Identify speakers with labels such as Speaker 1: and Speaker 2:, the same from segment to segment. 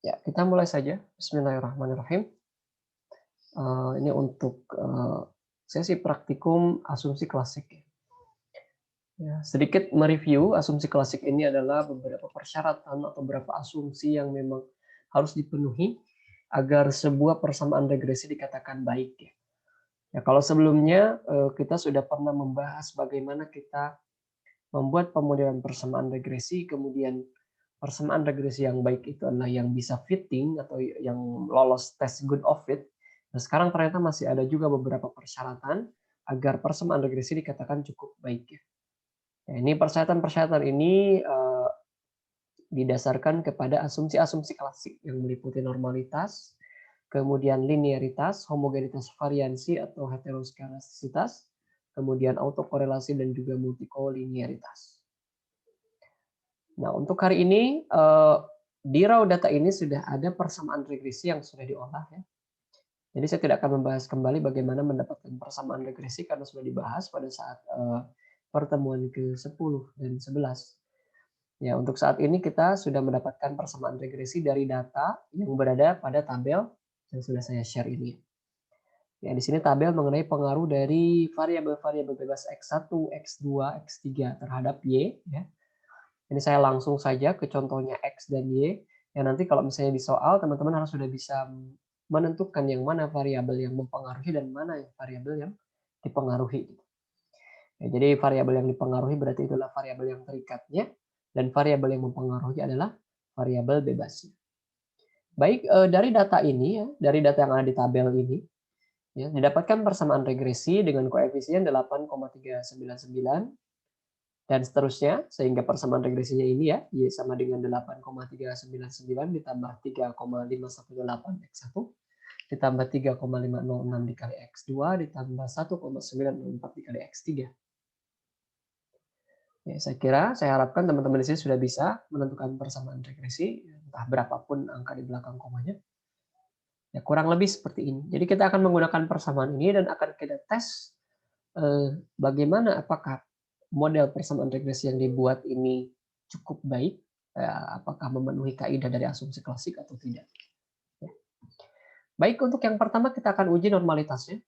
Speaker 1: Ya, kita mulai saja. Bismillahirrahmanirrahim. Ini untuk sesi praktikum asumsi klasik. Ya, sedikit mereview asumsi klasik ini adalah beberapa persyaratan atau beberapa asumsi yang memang harus dipenuhi agar sebuah persamaan regresi dikatakan baik. Ya, kalau sebelumnya kita sudah pernah membahas bagaimana kita membuat pemodelan persamaan regresi, kemudian persamaan regresi yang baik itu adalah yang bisa fitting atau yang lolos tes good of fit. Nah, sekarang ternyata masih ada juga beberapa persyaratan agar persamaan regresi dikatakan cukup baik. Nah, ini persyaratan-persyaratan ini didasarkan kepada asumsi-asumsi klasik yang meliputi normalitas, kemudian linearitas, homogenitas variansi atau heteroskedastisitas, kemudian autokorelasi dan juga multikolinearitas. Nah, untuk hari ini di raw data ini sudah ada persamaan regresi yang sudah diolah ya. Jadi saya tidak akan membahas kembali bagaimana mendapatkan persamaan regresi karena sudah dibahas pada saat pertemuan ke-10 dan 11. Ya, untuk saat ini kita sudah mendapatkan persamaan regresi dari data yang berada pada tabel yang sudah saya share ini. Ya, di sini tabel mengenai pengaruh dari variabel-variabel bebas X1, X2, X3 terhadap Y. Ya. Ini saya langsung saja ke contohnya X dan Y. Ya, nanti kalau misalnya di soal, teman-teman harus sudah bisa menentukan yang mana variabel yang mempengaruhi dan mana variabel yang dipengaruhi. Ya, jadi variabel yang dipengaruhi berarti itulah variabel yang terikatnya, dan variabel yang mempengaruhi adalah variabel bebasnya. Baik, dari data ini ya, dari data yang ada di tabel ini, ya, didapatkan persamaan regresi dengan koefisien 8,399 dan seterusnya, sehingga persamaan regresinya ini ya, Y sama dengan 8,399 ditambah 3,518 X1 ditambah 3,506 dikali X2 ditambah 1,904 dikali X3. Ya, saya harapkan teman-teman di sini sudah bisa menentukan persamaan regresi, entah berapapun angka di belakang komanya. Ya, kurang lebih seperti ini. Jadi kita akan menggunakan persamaan ini dan akan kita tes bagaimana apakah model persamaan regresi yang dibuat ini cukup baik, apakah memenuhi kaidah dari asumsi klasik atau tidak. Ya. Baik, untuk yang pertama kita akan uji normalitasnya.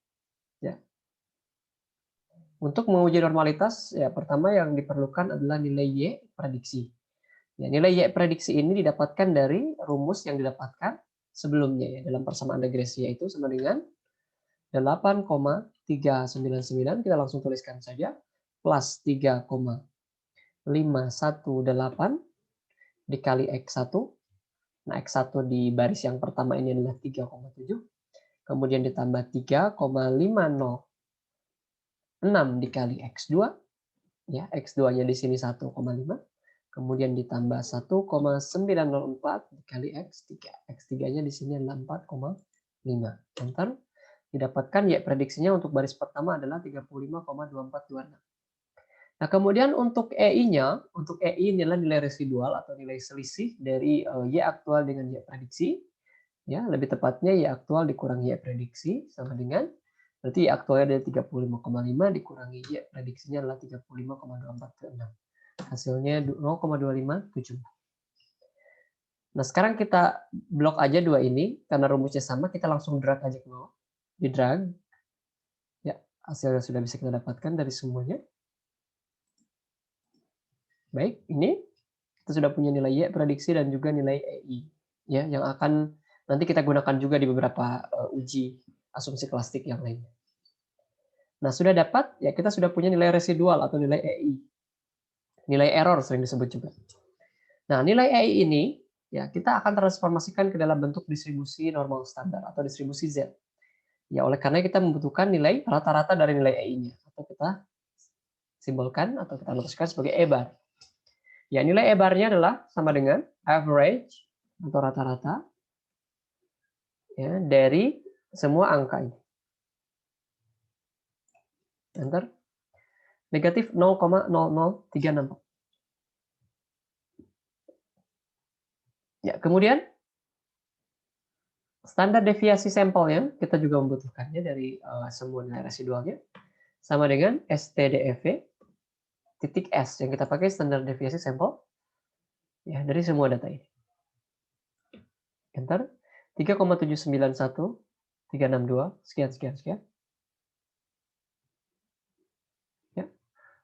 Speaker 1: Ya. Untuk menguji normalitas, ya pertama yang diperlukan adalah nilai Y prediksi. Ya, nilai Y prediksi ini didapatkan dari rumus yang didapatkan sebelumnya ya dalam persamaan regresi, yaitu sama dengan 8,399, kita langsung tuliskan saja, plus 3,518 dikali X1. Nah, X1 di baris yang pertama ini adalah 3,7. Kemudian ditambah 3,506 dikali X2. Ya, X2-nya di sini 1,5. Kemudian ditambah 1,904 dikali X3. X3-nya di sini adalah 4,5. Enter. Didapatkan Y prediksinya untuk baris pertama adalah 35,2426. Nah, kemudian untuk EI-nya, untuk EI inilah nilai residual atau nilai selisih dari Y aktual dengan Y prediksi. Ya, lebih tepatnya Y aktual dikurangi Y prediksi sama dengan, berarti Y aktualnya dari 35,5 dikurangi Y prediksinya adalah 35,2426. Hasilnya 0,257. Nah, sekarang kita blok aja dua ini, karena rumusnya sama, kita langsung drag aja ke bawah. Di drag. Ya, hasilnya sudah bisa kita dapatkan dari semuanya. Baik, ini kita sudah punya nilai Y prediksi dan juga nilai EI. Ya, yang akan nanti kita gunakan juga di beberapa uji asumsi klasik yang lainnya. Nah, sudah dapat, ya kita sudah punya nilai residual atau nilai EI. Nilai error sering disebut juga. Nah, nilai EI ini ya kita akan transformasikan ke dalam bentuk distribusi normal standar atau distribusi Z. Ya, oleh karena kita membutuhkan nilai rata-rata dari nilai EI-nya atau kita simbolkan atau kita notiskan sebagai E bar. Ya, nilai E bar-nya adalah sama dengan average atau rata-rata ya dari semua angka ini. Enter. Negatif 0,00364. Ya, kemudian standar deviasi sampelnya kita juga membutuhkannya dari semua nilai residualnya sama dengan STDEV titik S yang kita pakai standar deviasi sampel ya dari semua data ini. Enter. 3,791, 362, sekian. Ya.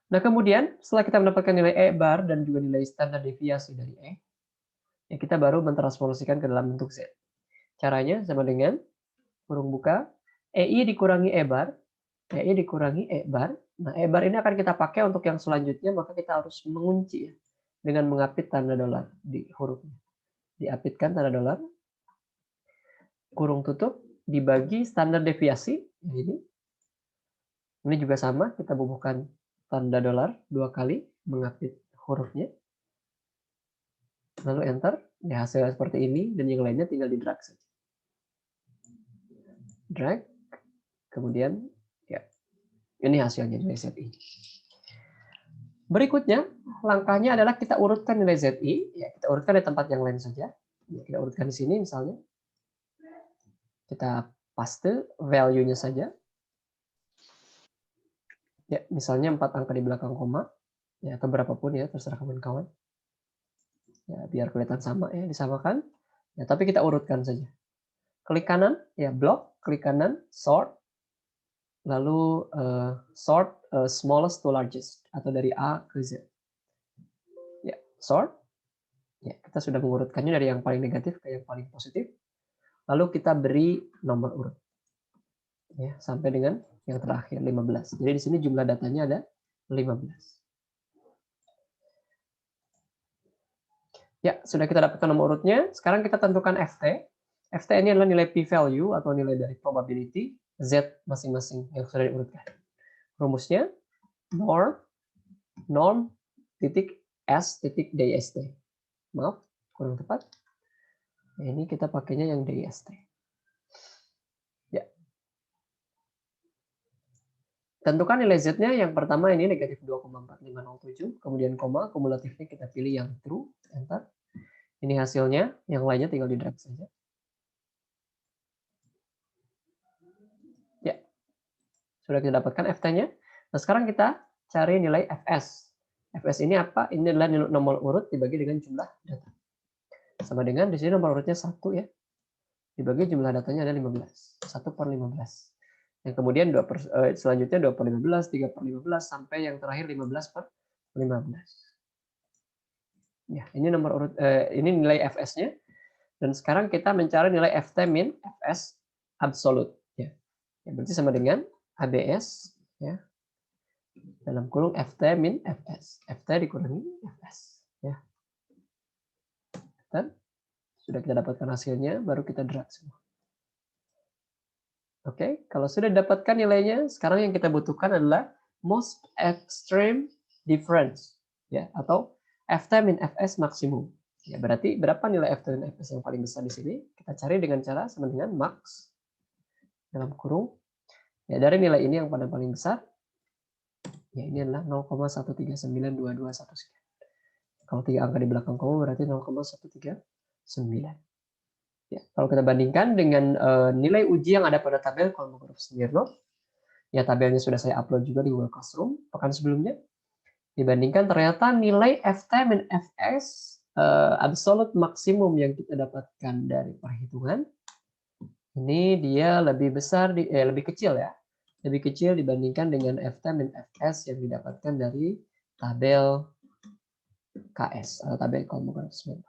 Speaker 1: Nah, kemudian setelah kita mendapatkan nilai E bar dan juga nilai standar deviasi dari E, ya kita baru mentransformasikan ke dalam bentuk Z. Caranya sama dengan kurung buka, EI dikurangi E bar, EI dikurangi E bar. Nah, E bar ini akan kita pakai untuk yang selanjutnya, maka kita harus mengunci ya, dengan mengapit tanda dolar di hurufnya. Diapitkan tanda dolar, kurung tutup, dibagi standar deviasi, ini. Ini juga sama, kita bubuhkan tanda dolar 2 kali, mengapit hurufnya. Lalu enter, ya hasilnya seperti ini, dan yang lainnya tinggal di drag saja. Drag, kemudian ya ini hasilnya nilai ZI. Berikutnya, langkahnya adalah kita urutkan nilai ZI, ya kita urutkan di tempat yang lain saja. Ya, kita urutkan di sini misalnya. Kita paste value-nya saja. Ya, misalnya 4 angka di belakang koma, ya atau berapapun ya, terserah kawan-kawan. Ya, biar kelihatan sama ya, disamakan. Ya, tapi kita urutkan saja. Klik kanan, ya block, klik kanan, sort, lalu sort smallest to largest atau dari A ke Z. Ya, sort. Ya, kita sudah mengurutkannya dari yang paling negatif ke yang paling positif. Lalu kita beri nomor urut. Ya, sampai dengan yang terakhir 15. Jadi di sini jumlah datanya ada 15. Ya, sudah kita dapatkan nomor urutnya. Sekarang kita tentukan FT. FT ini adalah nilai p-value atau nilai dari probability Z masing-masing yang sudah diurutkan. Rumusnya norm titik S titik DST. Maaf, kurang tepat. Nah, ini kita pakainya yang DST. Ya. Tentukan nilai Z-nya yang pertama ini negatif 2,4507, kemudian koma, kumulatifnya kita pilih yang true, enter. Ini hasilnya, yang lainnya tinggal di drag saja. Ya, sudah kita dapatkan FT-nya. Nah, sekarang kita cari nilai FS. FS ini apa? Ini adalah nilai nomor urut dibagi dengan jumlah data. Sama dengan di sini nomor urutnya 1 ya. Dibagi jumlah datanya ada 15. 1 per 15. Yang kemudian selanjutnya 2 per 15, 3 per 15, sampai yang terakhir 15 per 15. Ya, ini nomor urut, ini nilai FS-nya. Dan sekarang kita mencari nilai FT min FS absolut. Ya. Ya, berarti sama dengan ABS ya, dalam kurung FT min FS. FT dikurangi FS. Ya. Dan sudah kita dapatkan hasilnya, baru kita drag semua. Oke, kalau sudah dapatkan nilainya, sekarang yang kita butuhkan adalah most extreme difference, ya, atau FT min FS maksimum. Ya, berarti berapa nilai FT min FS yang paling besar di sini? Kita cari dengan cara sama dengan max dalam kurung. Ya, dari nilai ini yang paling besar, ya ini adalah 0,1392211. Kalau 3 angka di belakang koma berarti 0,139. Ya, kalau kita bandingkan dengan nilai uji yang ada pada tabel Kolmogorov Smirnov, ya tabelnya sudah saya upload juga di Google Classroom pekan sebelumnya. Dibandingkan ternyata nilai FT min FS absolute maksimum yang kita dapatkan dari perhitungan ini dia lebih besar lebih kecil ya. Lebih kecil dibandingkan dengan FT min FS yang didapatkan dari tabel KS atau tabel Kolmogorov Smirnov.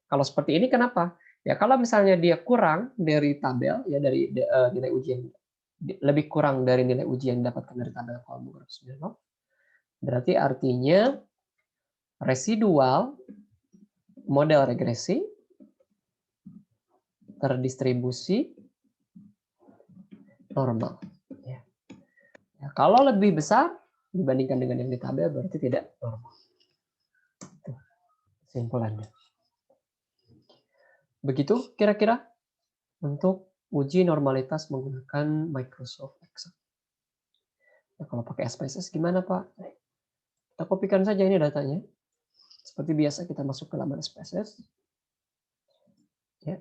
Speaker 1: Kalau seperti ini kenapa? Ya kalau misalnya dia kurang dari tabel ya dari nilai ujian lebih kurang dari nilai uji yang didapatkan dari tabel Kolmogorov Smirnov, berarti artinya residual model regresi terdistribusi normal. Ya. Ya, kalau lebih besar dibandingkan dengan yang di tabel berarti tidak normal. Itu kesimpulannya. Begitu kira-kira untuk uji normalitas menggunakan Microsoft Excel. Nah, kalau pakai SPSS gimana Pak? Kita kopikan saja ini datanya. Seperti biasa kita masuk ke laman SPSS. Ya.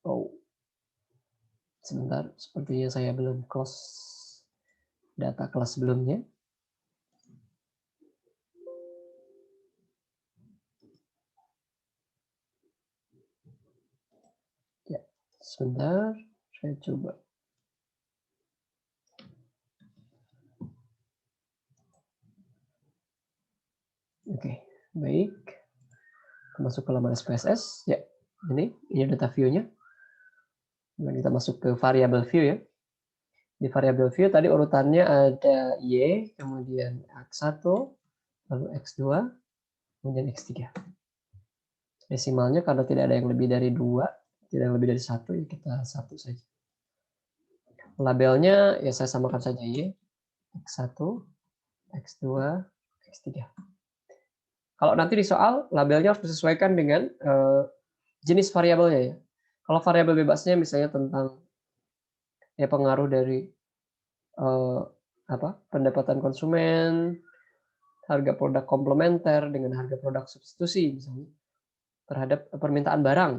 Speaker 1: Oh, sebentar. Sepertinya saya belum close data kelas sebelumnya. Sebentar, saya coba. Oke, baik. Masuk ke laman SPSS. Ya, ini data view-nya. Dan kita masuk ke variable view ya. Di variable view tadi urutannya ada Y, kemudian X1, lalu X2, kemudian X3. Desimalnya kalau tidak ada yang lebih dari 2, tidak yang lebih dari 1, ya kita 1 saja. Labelnya ya saya samakan saja Y, X1, X2, X3. Kalau nanti di soal, labelnya harus disesuaikan dengan jenis variabelnya ya. Kalau variabel bebasnya misalnya tentang ya pengaruh dari pendapatan konsumen, harga produk komplementer dengan harga produk substitusi misalnya terhadap permintaan barang.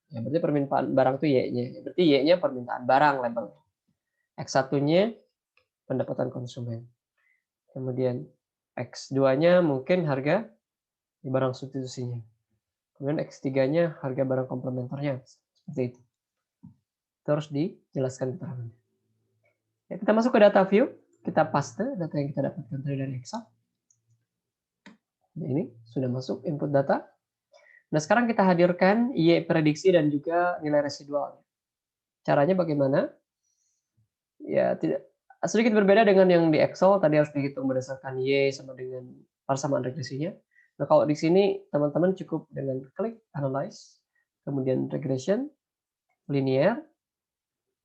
Speaker 1: Ya berarti permintaan barang itu Y-nya. Berarti Y-nya permintaan barang labelnya. X1-nya pendapatan konsumen. Kemudian X2-nya mungkin harga barang substitusinya. Kemudian X3-nya harga barang komplementernya. Seperti itu. Terus dijelaskan keterangannya. Ya, kita masuk ke data view. Kita paste data yang kita dapatkan dari Excel. Ini sudah masuk input data. Nah, sekarang kita hadirkan Y prediksi dan juga nilai residual. Caranya bagaimana? Ya, tidak sedikit berbeda dengan yang di Excel, tadi harus dihitung berdasarkan Y sama dengan persamaan regresinya. Nah, kalau di sini teman-teman cukup dengan klik analyze, kemudian regression, linear,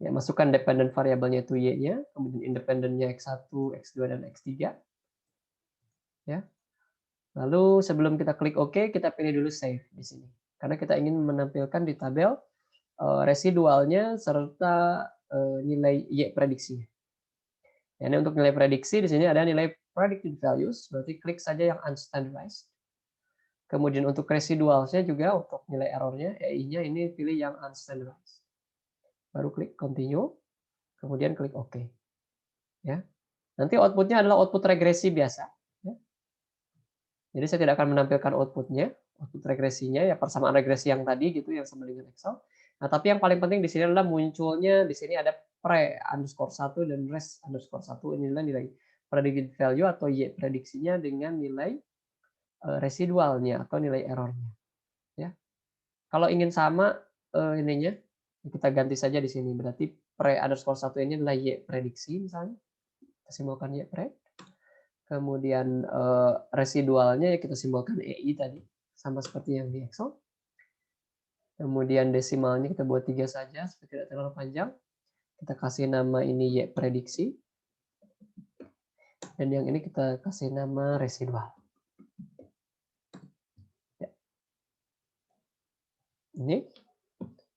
Speaker 1: ya masukkan dependent variabelnya itu Y-nya, kemudian independennya X1, X2, dan X3. Ya. Lalu sebelum kita klik OK, kita pilih dulu save di sini. Karena kita ingin menampilkan di tabel residualnya serta nilai Y prediksinya. Ya, ini untuk nilai prediksi di sini ada nilai predicted values, berarti klik saja yang unstandardized. Kemudian untuk residualnya juga untuk nilai errornya, EI-nya ini pilih yang unstandardized. Baru klik continue, kemudian klik OK. Ya. Nanti outputnya adalah output regresi biasa. Ya. Jadi saya tidak akan menampilkan outputnya, output regresinya ya persamaan regresi yang tadi gitu yang sama dengan Excel. Nah, tapi yang paling penting di sini adalah munculnya di sini ada pre_1 dan res_1. Ini adalah nilai predicted value atau Y prediksinya dengan nilai residualnya atau nilai errornya. Ya. Kalau ingin sama ininya kita ganti saja di sini. Berarti pre_1 ini adalah Y prediksi misalnya. Kita simbolkan Y pre. Kemudian residualnya ya kita simbolkan EI tadi, sama seperti yang di Excel. Kemudian desimalnya kita buat 3 saja, supaya tidak terlalu panjang. Kita kasih nama ini Y prediksi. Dan yang ini kita kasih nama residual. Ya. Ini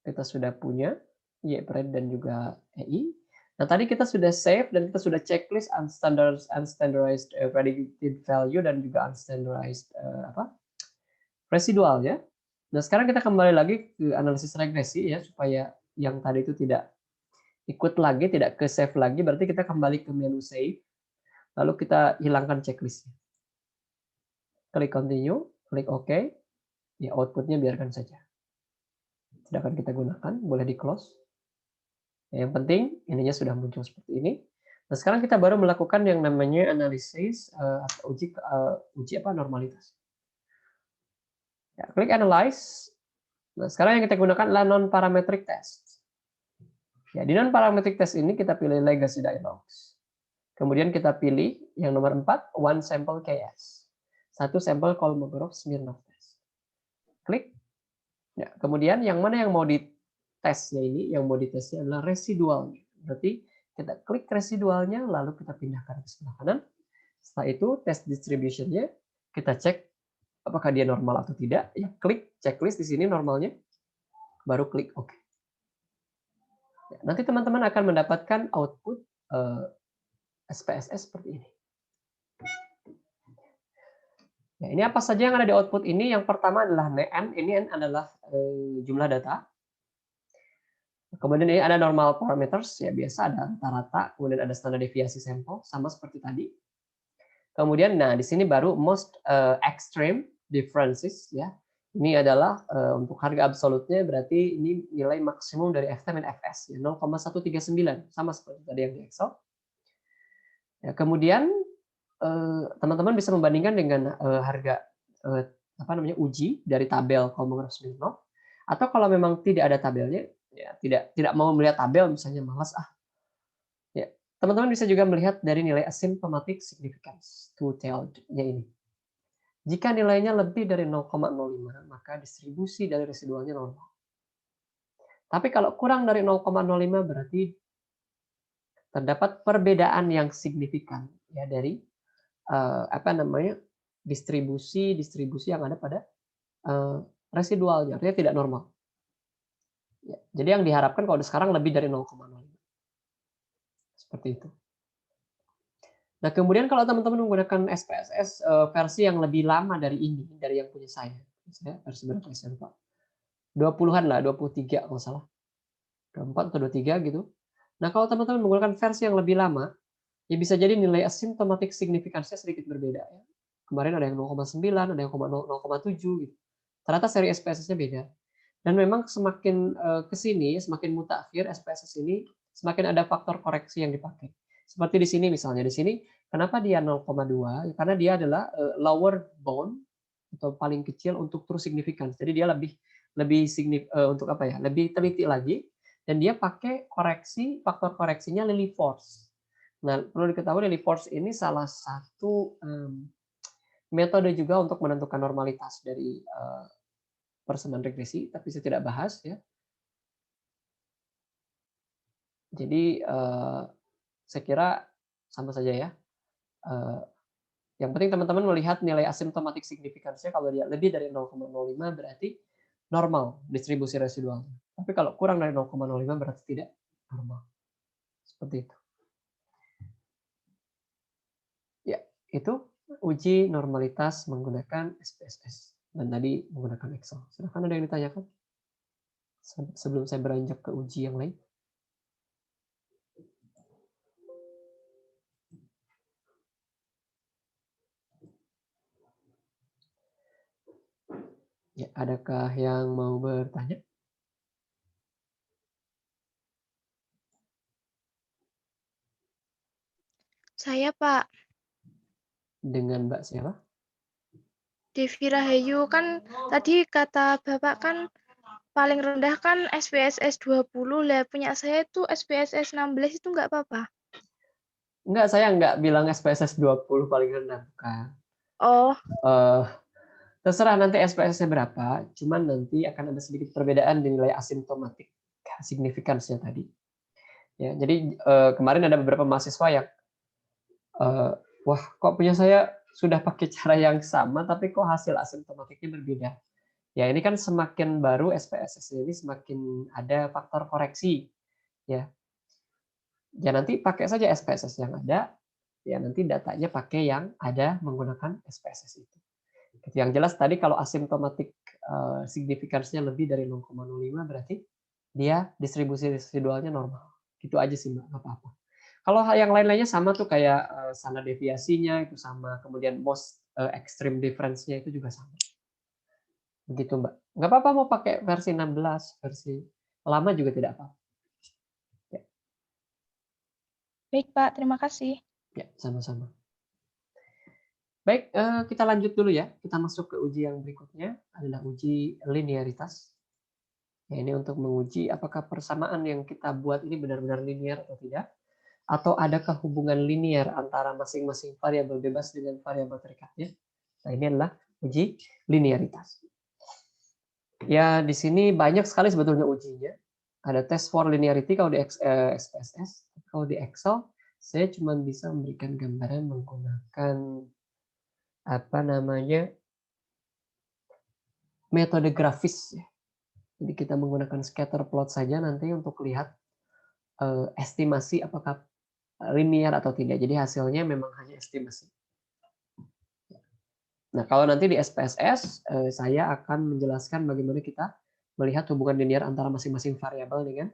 Speaker 1: kita sudah punya Y pred dan juga EI. Nah, tadi kita sudah save dan kita sudah checklist unstandardized predicted value dan juga unstandardized residual ya. Nah, sekarang kita kembali lagi ke analisis regresi ya, supaya yang tadi itu tidak ikut lagi, tidak ke save lagi, berarti kita kembali ke menu save, lalu kita hilangkan checklistnya. Klik continue, klik OK, ya outputnya biarkan saja. Tidak akan kita gunakan, boleh di close. Yang penting ininya sudah muncul seperti ini. Nah, sekarang kita baru melakukan yang namanya analisis atau uji normalitas. Ya, klik analyze. Nah, sekarang yang kita gunakan adalah non-parametric test. Ya, di non-parametric test ini kita pilih legacy dialogs. Kemudian kita pilih yang nomor 4, one sample KS. Satu sampel Kolmogorov-Smirnov test. Klik. Ya, kemudian yang mana yang mau ditesnya ini, yang mau ditesnya adalah residualnya. Berarti kita klik residualnya, lalu kita pindahkan ke sebelah kanan. Setelah itu, test distribution-nya, kita cek apakah dia normal atau tidak. Ya, klik checklist di sini normalnya, baru klik OK. Ya, nanti teman-teman akan mendapatkan output SPSS seperti ini. Ya, ini apa saja yang ada di output ini? Yang pertama adalah N. Ini N adalah jumlah data. Kemudian ini ada normal parameters, ya biasa ada rata-rata, kemudian ada standar deviasi sampel, sama seperti tadi. Kemudian, nah di sini baru most extreme differences, ya. Ini adalah untuk harga absolutnya, berarti ini nilai maksimum dari Ft min Fs, ya, 0,139, sama seperti tadi yang di Excel. Ya, kemudian teman-teman bisa membandingkan dengan harga uji dari tabel Kolmogorov Smirnov, atau kalau memang tidak ada tabelnya, ya tidak mau melihat tabel, misalnya malas ya, teman-teman bisa juga melihat dari nilai asymptomatic significance two-tailed-nya ini. Jika nilainya lebih dari 0,05, maka distribusi dari residualnya normal. Tapi kalau kurang dari 0,05 berarti terdapat perbedaan yang signifikan ya dari distribusi yang ada pada residualnya, artinya tidak normal. Ya, jadi yang diharapkan kalau sekarang lebih dari 0,05. Seperti itu. Nah, kemudian kalau teman-teman menggunakan SPSS versi yang lebih lama dari ini, dari yang punya saya versi berapa saya lupa. 20-an lah, 23 kalau salah. 24 atau 23 gitu. Nah, kalau teman-teman menggunakan versi yang lebih lama, ya bisa jadi nilai asymptomatic significance-nya sedikit berbeda ya. Kemarin ada yang 0,9, ada yang 0,7 gitu. Ternyata seri SPSS-nya beda. Dan memang semakin ke sini, semakin mutakhir SPSS ini, semakin ada faktor koreksi yang dipakai. Seperti di sini misalnya, di sini kenapa dia 0,2? Karena dia adalah lower bound atau paling kecil untuk true significance. Jadi dia lebih untuk lebih teliti lagi, dan dia pakai faktor koreksinya Lillie force. Nah, perlu diketahui Lillie force ini salah satu metode juga untuk menentukan normalitas dari persamaan regresi, tapi saya tidak bahas ya. Jadi saya kira sama saja ya. Yang penting teman-teman melihat nilai asymptomatic significance-nya, kalau dia lebih dari 0,05 berarti normal distribusi residualnya. Tapi kalau kurang dari 0,05 berarti tidak normal. Seperti itu. Ya, itu uji normalitas menggunakan SPSS. Dan tadi menggunakan Excel. Silahkan ada yang ditanyakan? Sebelum saya beranjak ke uji yang lain. Ya, adakah yang mau bertanya?
Speaker 2: Saya, Pak.
Speaker 1: Dengan Mbak siapa?
Speaker 2: Devi Rahayu, kan tadi kata Bapak kan paling rendah kan SPSS 20, lah punya saya itu SPSS 16 itu nggak apa-apa?
Speaker 1: Enggak, saya enggak bilang SPSS 20 paling rendah. Bukan.
Speaker 2: Oh,
Speaker 1: Terserah nanti SPSS-nya berapa, cuman nanti akan ada sedikit perbedaan di nilai asymptomatic significance-nya tadi. Ya, jadi kemarin ada beberapa mahasiswa yang wah, kok punya saya sudah pakai cara yang sama tapi kok hasil asymptomatiknya berbeda. Ya, ini kan semakin baru SPSS ini semakin ada faktor koreksi, ya. Ya nanti pakai saja SPSS yang ada, ya nanti datanya pakai yang ada menggunakan SPSS itu. Yang jelas tadi kalau asymptomatic significance-nya lebih dari 0,05 berarti dia distribusi residualnya normal. Gitu aja sih Mbak, nggak apa-apa. Kalau yang lain-lainnya sama tuh kayak standar deviasinya itu sama, kemudian most extreme difference-nya itu juga sama. Begitu Mbak. Nggak apa-apa mau pakai versi 16, versi lama juga tidak apa-apa. Ya,
Speaker 2: baik Pak, terima kasih.
Speaker 1: ya sama-sama. Baik, kita lanjut dulu ya. Kita masuk ke uji yang berikutnya, adalah uji linearitas. Ya, ini untuk menguji apakah persamaan yang kita buat ini benar-benar linear atau tidak, atau adakah hubungan linear antara masing-masing variabel bebas dengan variabel terikatnya. Nah, ini adalah uji linearitas. Ya, di sini banyak sekali sebetulnya ujinya. Ada test for linearity kalau di SPSS, kalau di Excel saya cuma bisa memberikan gambaran menggunakan metode grafis. Jadi kita menggunakan scatter plot saja nanti untuk lihat estimasi apakah linear atau tidak. Jadi hasilnya memang hanya estimasi. Nah, kalau nanti di SPSS saya akan menjelaskan bagaimana kita melihat hubungan linear antara masing-masing variabel dengan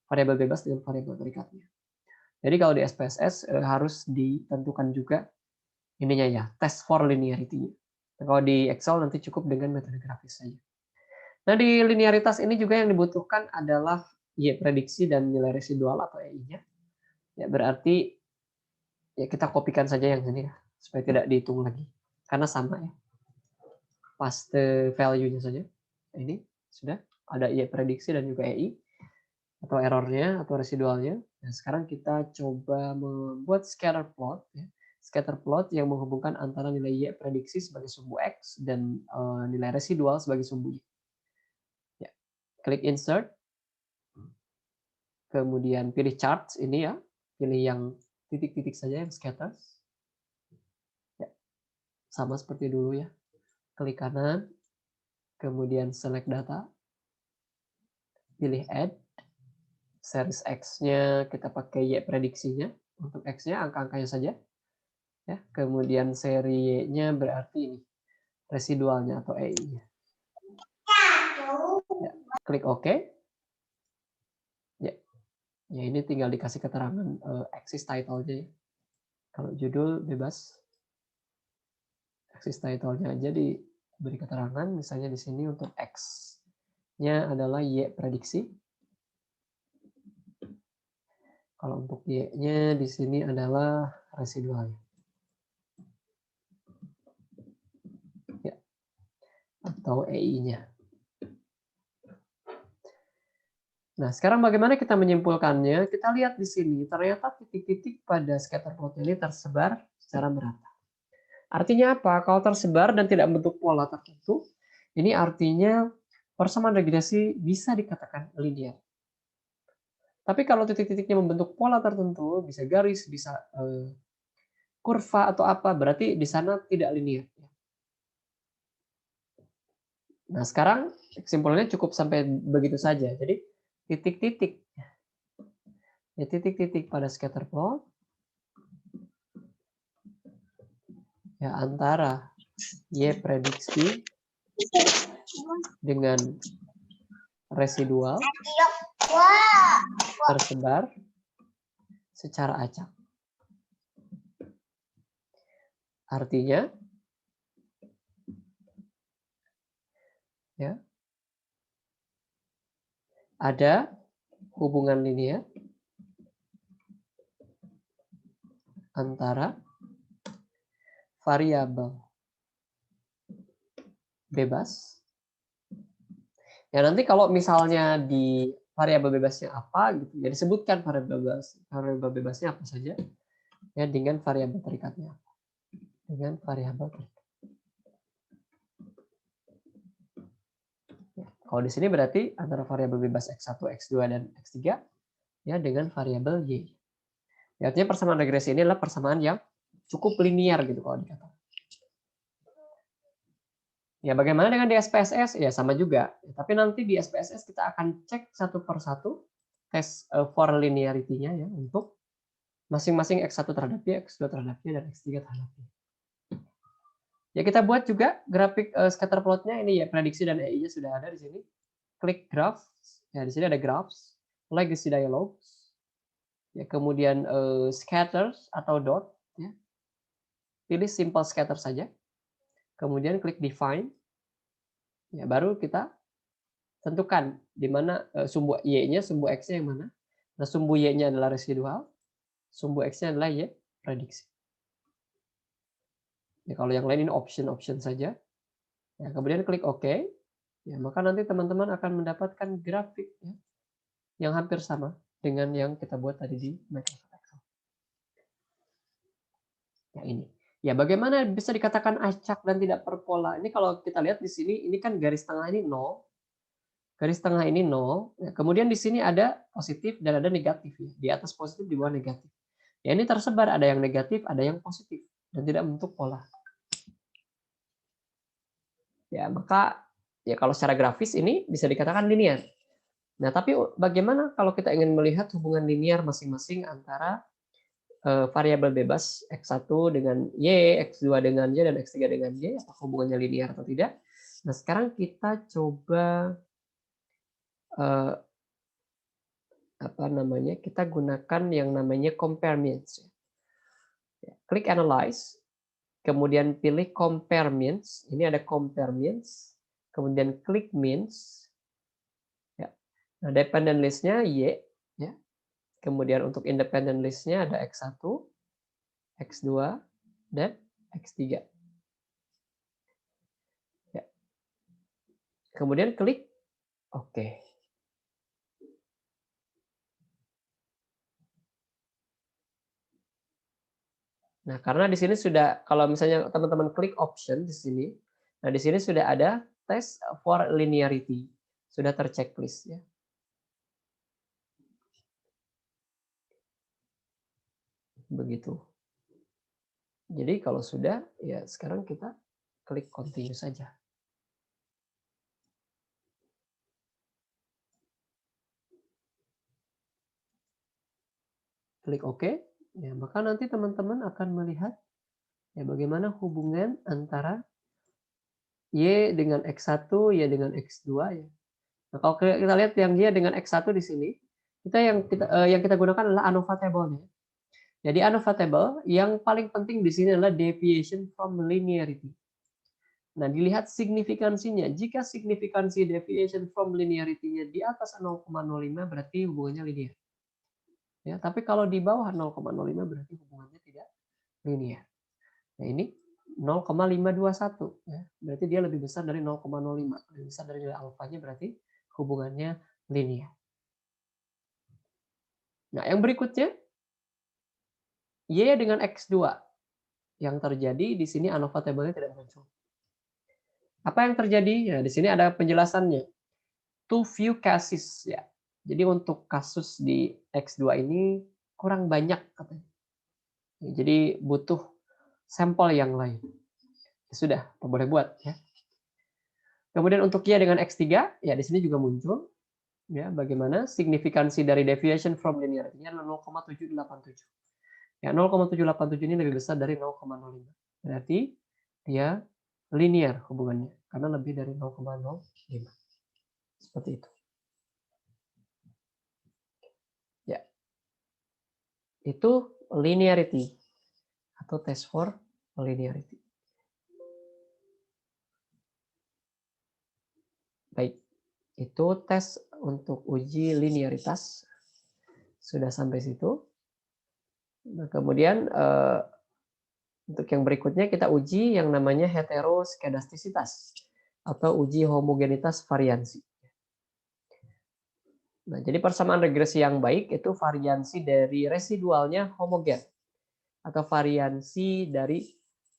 Speaker 1: variabel bebas dengan variabel terikatnya. Jadi kalau di SPSS harus ditentukan juga ininya ya, test for linearity. Nah, kalau di Excel nanti cukup dengan metode grafis saja. Nah, di linearitas ini juga yang dibutuhkan adalah Y prediksi dan nilai residual atau EI-nya. Ya, berarti ya kita kopikan saja yang ini ya, supaya tidak dihitung lagi. Karena sama ya. Paste value-nya saja. Ini sudah ada Y prediksi dan juga EI atau errornya atau residualnya. Nah, sekarang kita coba membuat scatter plot ya. Scatter plot yang menghubungkan antara nilai Y prediksi sebagai sumbu X dan nilai residual sebagai sumbu Y. Ya. Klik insert. Kemudian pilih charts ini ya. Pilih yang titik-titik saja yang scatters. Ya. Sama seperti dulu ya. Klik kanan. Kemudian select data. Pilih add. Series X-nya kita pakai Y prediksinya. Untuk X-nya angka-angkanya saja. Ya, kemudian seri Y-nya berarti ini residualnya atau EI-nya. Ya, klik OK. Ya, ya ini tinggal dikasih keterangan axis title-nya. Ya. Kalau judul bebas, axis title-nya aja diberi keterangan. Misalnya di sini untuk X-nya adalah Y prediksi. Kalau untuk Y-nya di sini adalah residualnya. Ya, atau EI-nya. Nah, sekarang bagaimana kita menyimpulkannya? Kita lihat di sini, ternyata titik-titik pada scatter plot ini tersebar secara merata. Artinya apa? Kalau tersebar dan tidak membentuk pola tertentu, ini artinya persamaan regresi bisa dikatakan linear. Tapi kalau titik-titiknya membentuk pola tertentu, bisa garis, bisa kurva atau apa, berarti di sana tidak linear. Nah, sekarang kesimpulannya cukup sampai begitu saja. Jadi, titik-titik. Ya, titik-titik pada scatter plot ya antara Y prediksi dengan residual tersebar secara acak. Artinya ya ada hubungan linear antara variabel bebas. Ya nanti kalau misalnya di variabel bebasnya apa gitu, ya disebutkan variabel bebasnya apa saja, ya dengan variabel terikatnya, dengan variabel terikat. Ya, kalau di sini berarti antara variabel bebas x1, x2 dan x3 ya dengan variabel y. Ya, artinya persamaan regresi ini adalah persamaan yang cukup linear gitu kalau dikatakan. Ya, bagaimana dengan di SPSS? Ya, sama juga. Tapi nanti di SPSS kita akan cek satu per satu tes for linearity-nya ya untuk masing-masing X1 terhadap Y, X2 terhadap Y, dan X3 terhadap Y. Ya, kita buat juga grafik scatter plot-nya ini ya, prediksi dan EI-nya sudah ada di sini. Klik graph. Ya, di sini ada graphs, legacy dialogs. Ya, kemudian scatters atau dot ya. Pilih simple scatter saja. Kemudian klik define. Ya, baru kita tentukan di mana sumbu Y-nya, sumbu X-nya yang mana. Nah, sumbu Y-nya adalah residual, sumbu X-nya adalah Y prediksi. Ya, kalau yang lain ini option saja. Ya, kemudian klik OK. Ya, maka nanti teman-teman akan mendapatkan grafik ya, yang hampir sama dengan yang kita buat tadi di Microsoft Excel. Ya, ini. Ya, bagaimana bisa dikatakan acak dan tidak perpola? Ini kalau kita lihat di sini, ini kan garis tengah ini 0. Garis tengah ini 0. Ya, kemudian di sini ada positif dan ada negatif. Ya. Di atas positif, di bawah negatif. Ya, ini tersebar. Ada yang negatif, ada yang positif. Dan tidak membentuk pola. Ya, maka ya kalau secara grafis ini bisa dikatakan linear. Nah, tapi bagaimana kalau kita ingin melihat hubungan linear masing-masing antara variabel bebas X1 dengan Y, X2 dengan Y, dan X3 dengan Y, apakah hubungannya linear atau tidak? Nah, sekarang kita coba kita gunakan yang namanya compare means. Klik analyze, kemudian pilih compare means. Ini ada compare means, kemudian klik means, ya. Nah, dependent list-nya Y, ya. Kemudian untuk independent list-nya ada X1, X2, dan X3. Ya. Kemudian klik OK. Nah, karena di sini sudah, kalau misalnya teman-teman klik option di sini, nah di sini sudah ada test for linearity, sudah terchecklist ya. Begitu. Jadi kalau sudah, ya sekarang kita klik continue saja. Klik OK, ya maka nanti teman-teman akan melihat ya bagaimana hubungan antara Y dengan X1, Y dengan X2 ya. Nah, kalau kita lihat yang Y dengan X1 di sini, yang kita gunakan adalah ANOVA table-nya. Jadi ANOVA table yang paling penting di sini adalah deviation from linearity. Nah, dilihat signifikansinya. Jika signifikansi deviation from linearity-nya di atas 0,05 berarti hubungannya linear. Ya, tapi kalau di bawah 0,05 berarti hubungannya tidak linear. Nah, ini 0,521 ya. Berarti dia lebih besar dari 0,05. Lebih besar dari nilai alfanya berarti hubungannya linear. Nah, yang berikutnya Y dengan X2. Yang terjadi di sini ANOVA table-nya tidak muncul. Apa yang terjadi? Ya, di sini ada penjelasannya. Too few cases ya. Jadi untuk kasus di X2 ini kurang banyak katanya. Jadi butuh sampel yang lain. Ya sudah, boleh buat ya. Kemudian untuk Y dengan X3 ya di sini juga muncul ya bagaimana signifikansi dari deviation from linearity-nya 0,787. Ya 0,787 ini lebih besar dari 0,05. Berarti dia linear hubungannya karena lebih dari 0,05. Seperti itu. Ya. Itu linearity atau test for linearity. Baik. Itu tes untuk uji linearitas. Sudah sampai situ. Nah, kemudian untuk yang berikutnya kita uji yang namanya heteroskedastisitas atau uji homogenitas variansi. Nah, jadi persamaan regresi yang baik itu variansi dari residualnya homogen atau variansi dari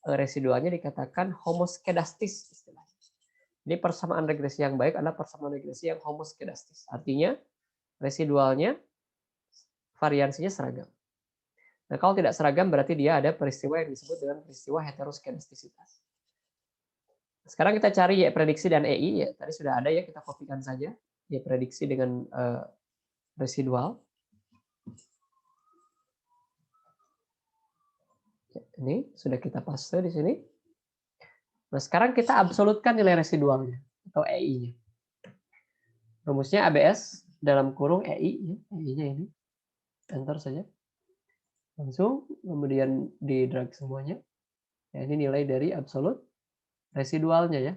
Speaker 1: residualnya dikatakan homoskedastis istilahnya. Jadi persamaan regresi yang baik adalah persamaan regresi yang homoskedastis. Artinya residualnya variansinya seragam. Nah, kalau tidak seragam berarti dia ada peristiwa yang disebut dengan peristiwa heteroskedastisitas. Sekarang kita cari Y prediksi dan EI ya. Tadi sudah ada ya, kita kopikan saja. Y prediksi dengan residual. Ini sudah kita paste di sini. Nah, sekarang kita absolutkan nilai residualnya atau EI-nya. Rumusnya ABS dalam kurung EI ya, EI-nya ini. Enter saja. Langsung kemudian di drag semuanya. Ya, ini nilai dari absolut residualnya ya.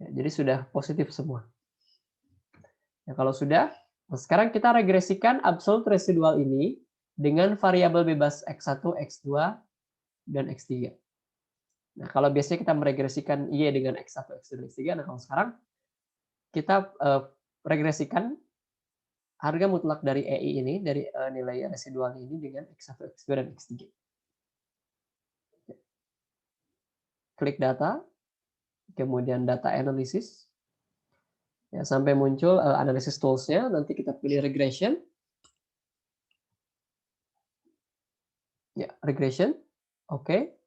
Speaker 1: Ya, jadi sudah positif semua. Ya, kalau sudah, nah sekarang kita regresikan absolut residual ini dengan variabel bebas X1, X2, dan X3. Nah, kalau biasanya kita meregresikan Y dengan X1, X2, dan X3, nah kalau sekarang kita regresikan harga mutlak dari EI ini, dari nilai residual ini dengan X1, X2, dan X3. Klik data, kemudian data analysis, ya, sampai muncul analysis tools-nya, nanti kita pilih regression. Ya, regression. Oke.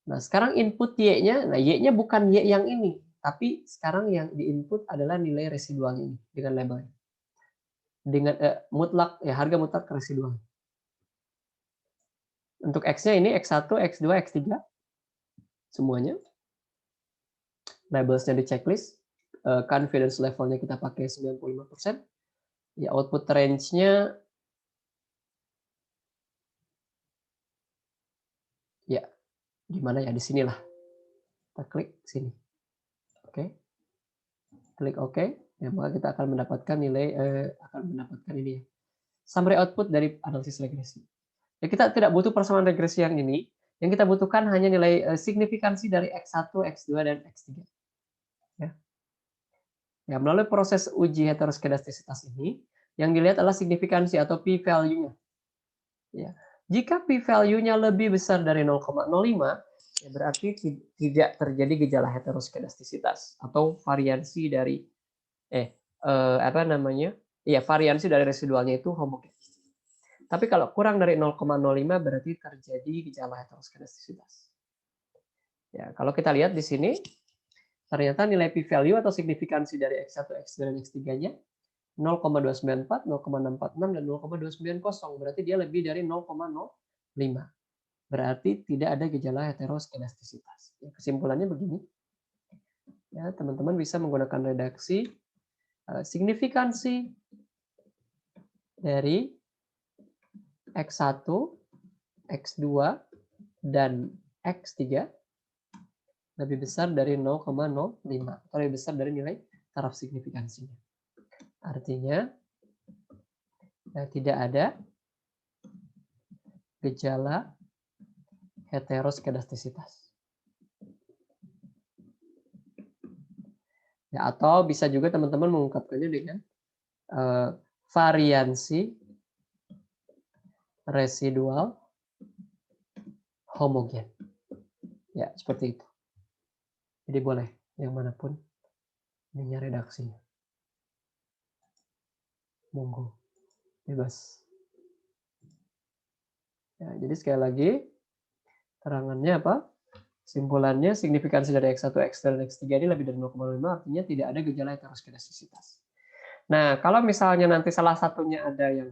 Speaker 1: Nah, sekarang input Y-nya, nah Y-nya bukan Y yang ini, tapi sekarang yang diinput adalah nilai residualnya ini dengan labelnya. Dengan mutlak ya harga mutlak residual. Untuk X-nya ini X1, X2, X3 semuanya. Labelsnya di checklist. Confidence levelnya kita pakai 95%. Ya, output range-nya ya di mana ya, di sinilah. Kita klik sini. Klik OK, ya, maka kita akan mendapatkan nilai ini ya, summary output dari analisis regresi. Ya, kita tidak butuh persamaan regresi yang ini. Yang kita butuhkan hanya nilai signifikansi dari X1, X2, dan X3. Ya. Ya, melalui proses uji heteroskedastisitas ini, yang dilihat adalah signifikansi atau p-value-nya. Ya. Jika p-value-nya lebih besar dari 0,05, ya berarti tidak terjadi gejala heteroskedastisitas atau variansi dari variansi dari residualnya itu homogen. Tapi kalau kurang dari 0,05 berarti terjadi gejala heteroskedastisitas. Ya, kalau kita lihat di sini, ternyata nilai p-value atau signifikansi dari X1, X2, dan X3-nya 0,294, 0,646, dan 0,290. Berarti dia lebih dari 0,05. Berarti tidak ada gejala heteroskedastisitas. Ya, kesimpulannya begini. Ya, teman-teman bisa menggunakan redaksi signifikansi dari X1, X2, dan X3 lebih besar dari 0,05 atau lebih besar dari nilai taraf signifikansinya. Artinya tidak ada gejala heteroskedastisitas. Ya, atau bisa juga teman-teman mengungkapkannya dengan variansi residual homogen. Ya, seperti itu. Jadi boleh yang manapun ininya redaksinya. Monggo. Bebas. Ya, jadi sekali lagi terangannya apa? Simpulannya signifikansi dari X1, X2, dan X3 ini lebih dari 0,5 artinya tidak ada gejala heteroskedastisitas. Nah, kalau misalnya nanti salah satunya ada yang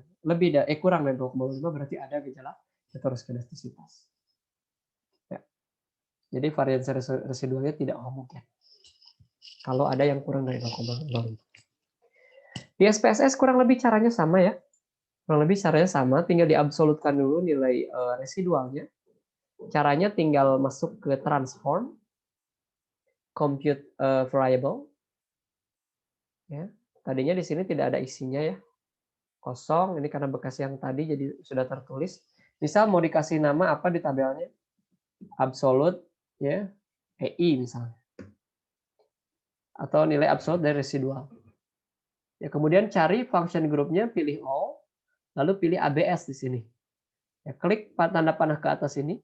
Speaker 1: kurang dari 0,5 berarti ada gejala heteroskedastisitas. Ya. Jadi variansi residualnya tidak homogen. Kalau ada yang kurang dari 0,5. Di SPSS kurang lebih caranya sama ya. Kurang lebih caranya sama, tinggal diabsolutkan dulu nilai residualnya. Caranya tinggal masuk ke transform, compute variable. Ya. Tadinya di sini tidak ada isinya ya. Kosong, ini karena bekas yang tadi jadi sudah tertulis. Misal mau dikasih nama apa di tabelnya? Absolute ya, EI misalnya. Atau nilai absolut dari residual. Ya, kemudian cari function groupnya, pilih all, lalu pilih ABS di sini. Ya, klik tanda panah ke atas ini.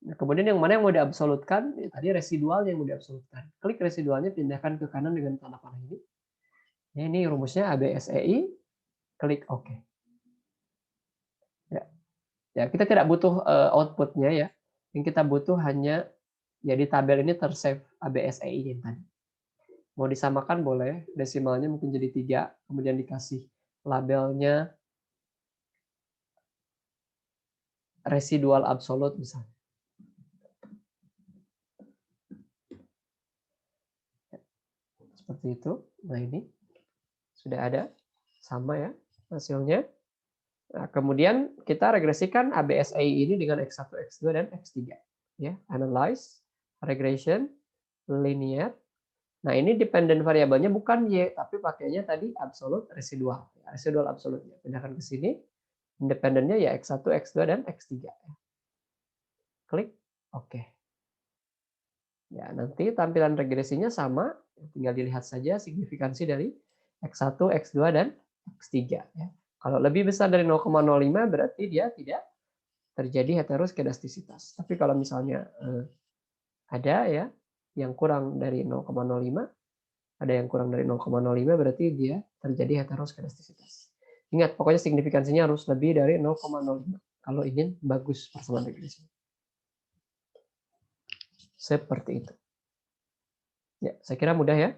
Speaker 1: Nah, kemudian yang mana yang mau diabsolutkan? Ya, tadi residual yang mau diabsolutkan. Klik residualnya, pindahkan ke kanan dengan tanda panah ini. Ya, ini rumusnya ABSEI. Klik OK. Ya, ya kita tidak butuh outputnya ya. Yang kita butuh hanya ya di tabel ini tersave ABSEI yang tadi. Mau disamakan boleh, desimalnya mungkin jadi 3, kemudian dikasih labelnya residual absolut misalnya. Seperti itu. Nah ini sudah ada sama ya hasilnya. Nah, kemudian kita regresikan ABSAI ini dengan X1, X2, dan X3. Ya, analyze, regression, linear. Nah, ini dependent variabelnya bukan Y, tapi pakainya tadi absolute residual. Residual absolutnya. Pindahkan ke sini. Independennya ya X1, X2, dan X3. Klik OK. Ya, nanti tampilan regresinya sama. Tinggal dilihat saja signifikansi dari X1, X2, dan X3. Ya. Kalau lebih besar dari 0,05 berarti dia tidak terjadi heteroskedastisitas. Tapi kalau misalnya ada ya yang kurang dari 0,05, ada yang kurang dari 0,05 berarti dia terjadi heteroskedastisitas. Ingat, pokoknya signifikansinya harus lebih dari 0,05 kalau ingin bagus persamaan regresi. Seperti itu. Ya, saya kira mudah ya.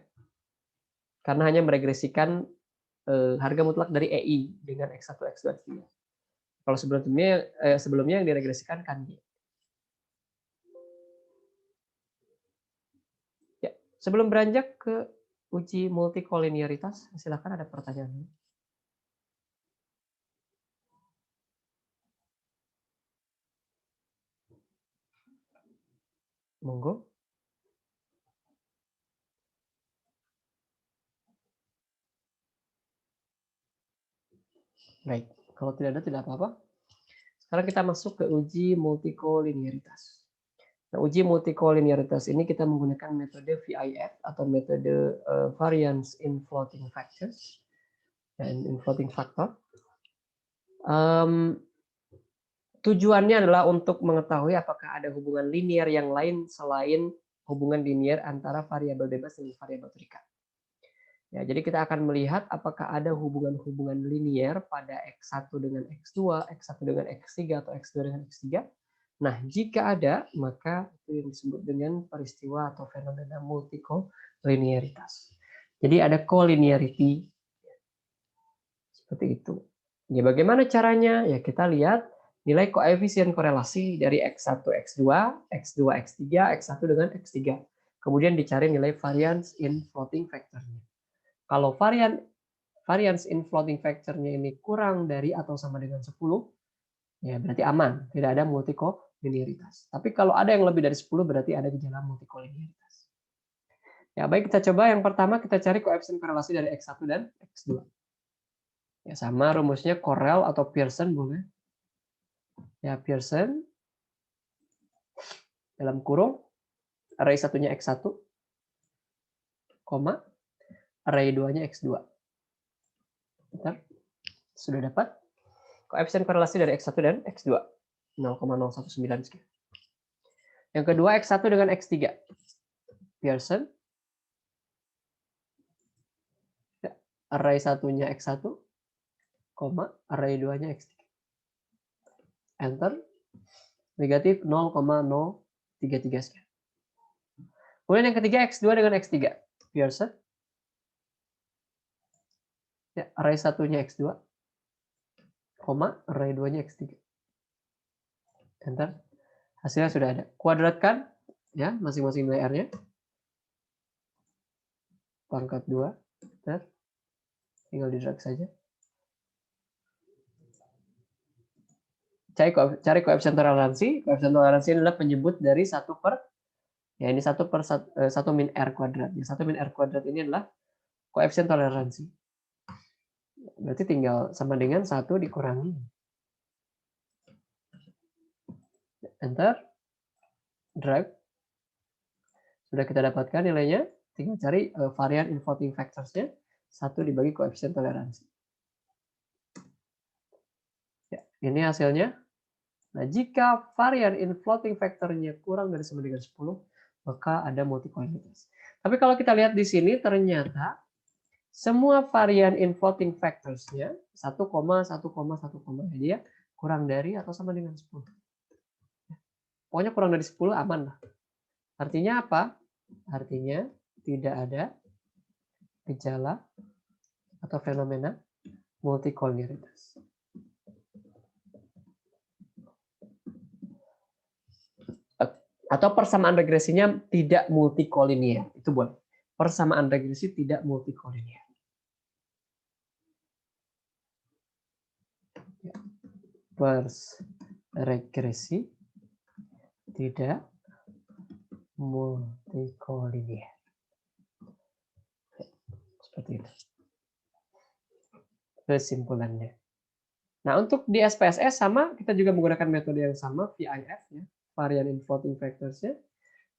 Speaker 1: Karena hanya meregresikan harga mutlak dari EI dengan X1, X2, X3. Kalau sebelumnya yang diregresikan kan Y. Ya, sebelum beranjak ke uji multikolinearitas, silakan ada pertanyaan. Monggo. Baik, kalau tidak ada tidak apa-apa. Sekarang kita masuk ke uji multikolinearitas. Nah, uji multikolinearitas ini kita menggunakan metode VIF atau metode variance in floating factors dan in floating factor. Tujuannya adalah untuk mengetahui apakah ada hubungan linear yang lain selain hubungan linear antara variabel bebas dan variabel terikat. Ya, jadi kita akan melihat apakah ada hubungan-hubungan linear pada X1 dengan X2, X1 dengan X3, atau X2 dengan X3. Nah, jika ada, maka itu yang disebut dengan peristiwa atau fenomena multikolinearitas. Jadi ada collinearity seperti itu. Ya, bagaimana caranya? Ya, kita lihat nilai koefisien korelasi dari X1, X2, X2, X3, X1 dengan X3. Kemudian dicari nilai variance in floating factor-nya. Kalau variance in floating factor-nya ini kurang dari atau sama dengan 10, ya berarti aman, tidak ada multikolinearitas. Tapi kalau ada yang lebih dari 10, berarti ada gejala multikolinearitas. Ya, baik, kita coba yang pertama kita cari koefisien korelasi dari X1 dan X2. Ya, sama rumusnya Correll atau Pearson boleh. Ya, Pearson dalam kurung array satunya X1, array 2-nya X2. Bentar. Sudah dapat koefisien korelasi dari X1 dan X2. 0,019 sekian. Yang kedua X1 dengan X3. Pearson. Ya, array satunya X1, array 2-nya X3. Enter. Negatif 0,033 sekian. Kemudian yang ketiga X2 dengan X3. Pearson. Ya, array satunya X2, array 2-nya X3. Enter. Hasilnya sudah ada. Kuadratkan ya masing-masing nilai R-nya. Pangkat 2. Enter. Tinggal di drag saja. Cari koefisien toleransi. Koefisien toleransi adalah penyebut dari 1 per ya ini 1 per 1 min R kuadrat. Ya, 1 min R kuadrat ini adalah koefisien toleransi. Berarti tinggal sama dengan 1 dikurangi. Enter. Drag. Sudah kita dapatkan nilainya. Tinggal cari varian in floating factors-nya. 1 dibagi koefisien toleransi. Ya, ini hasilnya. Nah, jika varian in floating factor-nya kurang dari sama dengan 10, maka ada multikolinearitas. Tapi kalau kita lihat di sini, ternyata semua varian in floating factors-nya 1,1,1, jadi ya kurang dari atau sama dengan 10. Pokoknya kurang dari 10 aman lah. Artinya apa? Artinya tidak ada gejala atau fenomena multikolinearitas. Atau persamaan regresinya tidak multikolinear. Itu boleh. Persamaan regresi tidak multikolinear. Regresi tidak multikolinear. Seperti itu. Kesimpulannya. Nah, untuk di SPSS sama, kita juga menggunakan metode yang sama, VIF, ya, varian in floating factors-nya.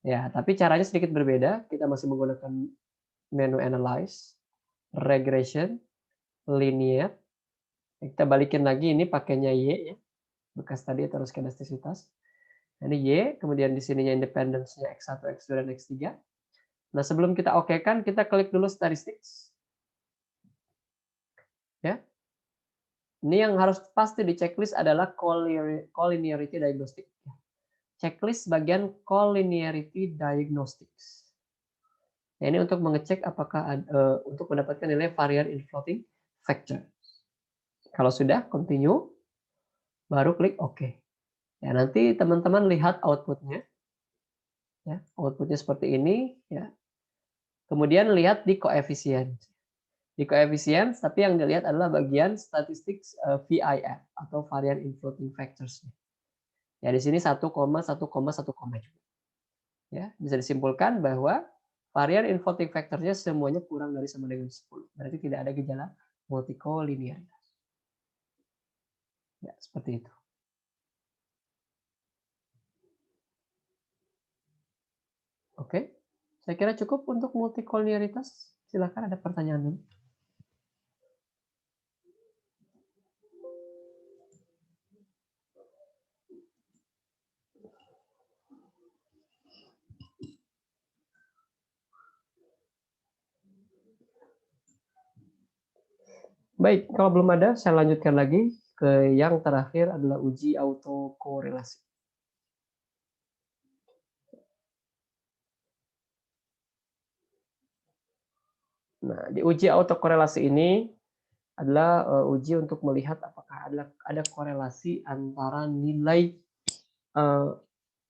Speaker 1: Ya, tapi caranya sedikit berbeda. Kita masih menggunakan menu analyze, regression, linear. Kita balikin lagi, ini pakainya Y, ya. Bekas tadi terus kedastisitas. Ini Y, kemudian di sininya independence-nya X1, X2, dan X3. Nah, sebelum kita oke-kan, kita klik dulu statistics. Ya. Ini yang harus pasti di checklist adalah collinearity diagnostic. Checklist bagian collinearity diagnostics. Nah, ini untuk mengecek apakah untuk mendapatkan nilai varian in floating factor. Kalau sudah, continue, baru klik OK. Ya, nanti teman-teman lihat outputnya. Ya, outputnya seperti ini. Ya. Kemudian lihat di koefisien. Di koefisien, tapi yang dilihat adalah bagian statistik VIF atau varian in floating factors. Ya, di sini 1,1,1 juga. Ya, bisa disimpulkan bahwa varian in floating factor-nya semuanya kurang dari sama dengan 10. Berarti tidak ada gejala multikolinearitas. Ya, seperti itu. Oke, saya kira cukup untuk multikolinearitas. Silakan ada pertanyaan dulu. Baik, kalau belum ada, saya lanjutkan lagi ke yang terakhir adalah uji autokorelasi. Nah, di uji autokorelasi ini adalah uji untuk melihat apakah ada korelasi antara nilai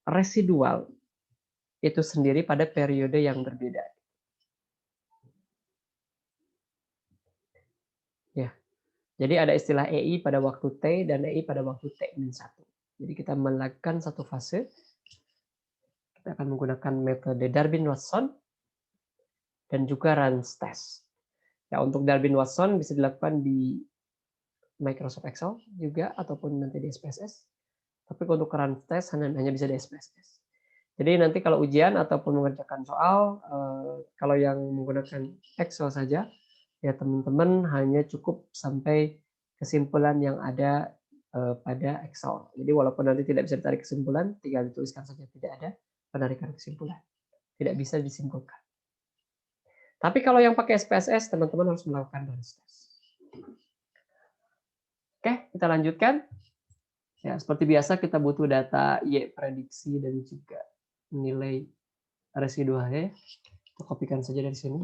Speaker 1: residual itu sendiri pada periode yang berbeda. Ya, jadi ada istilah EI pada waktu T dan EI pada waktu T-1. Jadi kita melakukan satu fase, kita akan menggunakan metode Darwin-Watson dan juga Ran's test. Ya, untuk Darwin-Watson bisa dilakukan di Microsoft Excel juga ataupun nanti di SPSS. Tapi untuk Ran's test hanya bisa di SPSS. Jadi nanti kalau ujian ataupun mengerjakan soal, kalau yang menggunakan Excel saja, ya teman-teman hanya cukup sampai kesimpulan yang ada pada Excel. Jadi walaupun nanti tidak bisa ditarik kesimpulan, tinggal dituliskan saja tidak ada penarikan kesimpulan. Tidak bisa disimpulkan. Tapi kalau yang pakai SPSS, teman-teman harus melakukan Ran's test. Oke, kita lanjutkan. Ya, seperti biasa kita butuh data Y prediksi dan juga nilai residualnya. Kita kopikan saja dari sini.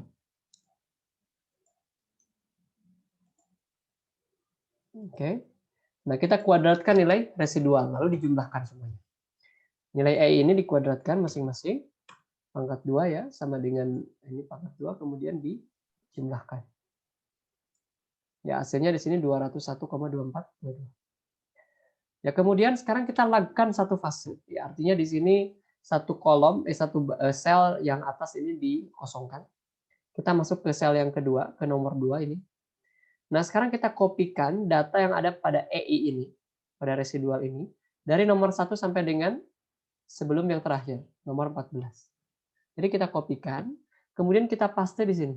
Speaker 1: Oke. Nah, kita kuadratkan nilai residual, lalu dijumlahkan semuanya. Nilai E ini dikuadratkan masing-masing. Pangkat 2 ya, sama dengan ini pangkat 2, kemudian dijumlahkan. Ya, hasilnya di sini 201,2422. Ya, kemudian sekarang kita lakukan satu fase. Ya, artinya di sini satu kolom, satu sel yang atas ini dikosongkan. Kita masuk ke sel yang kedua, ke nomor 2 ini. Nah, sekarang kita kopikan data yang ada pada EI ini, pada residual ini, dari nomor 1 sampai dengan sebelum yang terakhir, nomor 14. Jadi kita kopikan, kemudian kita paste di sini.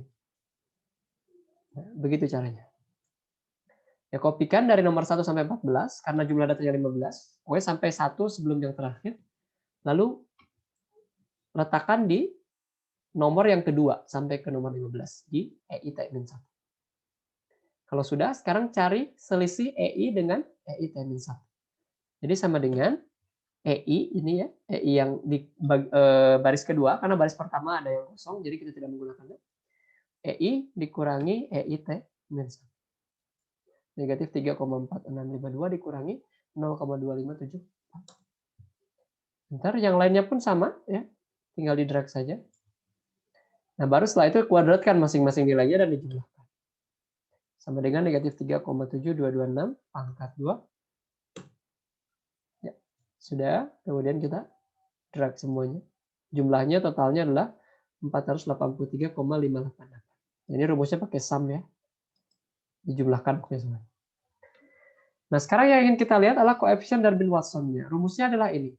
Speaker 1: Nah, begitu caranya. Ya, kopikan dari nomor 1 sampai 14, karena jumlah datanya 15, pokoknya sampai 1 sebelum yang terakhir, lalu letakkan di nomor yang kedua, sampai ke nomor 15, di EI T-1. Kalau sudah, sekarang cari selisih EI dengan EI T-1. Jadi sama dengan EI ini ya, EI yang di baris kedua, karena baris pertama ada yang kosong, jadi kita tidak menggunakannya. EI dikurangi EI T-1. Negatif 3,4652 dikurangi 0,2574. Bentar, yang lainnya pun sama ya, tinggal di drag saja. Nah, baru setelah itu kuadratkan masing-masing nilainya dan dijumlahkan. Sama dengan negatif 3,7226 pangkat 2. Ya, sudah. Kemudian kita drag semuanya. Jumlahnya totalnya adalah 483,588. Ini rumusnya pakai sum ya. Dijumlahkan pokoknya semua. Nah, sekarang yang ingin kita lihat adalah koefisien Darwin-Watsonnya. Rumusnya adalah ini.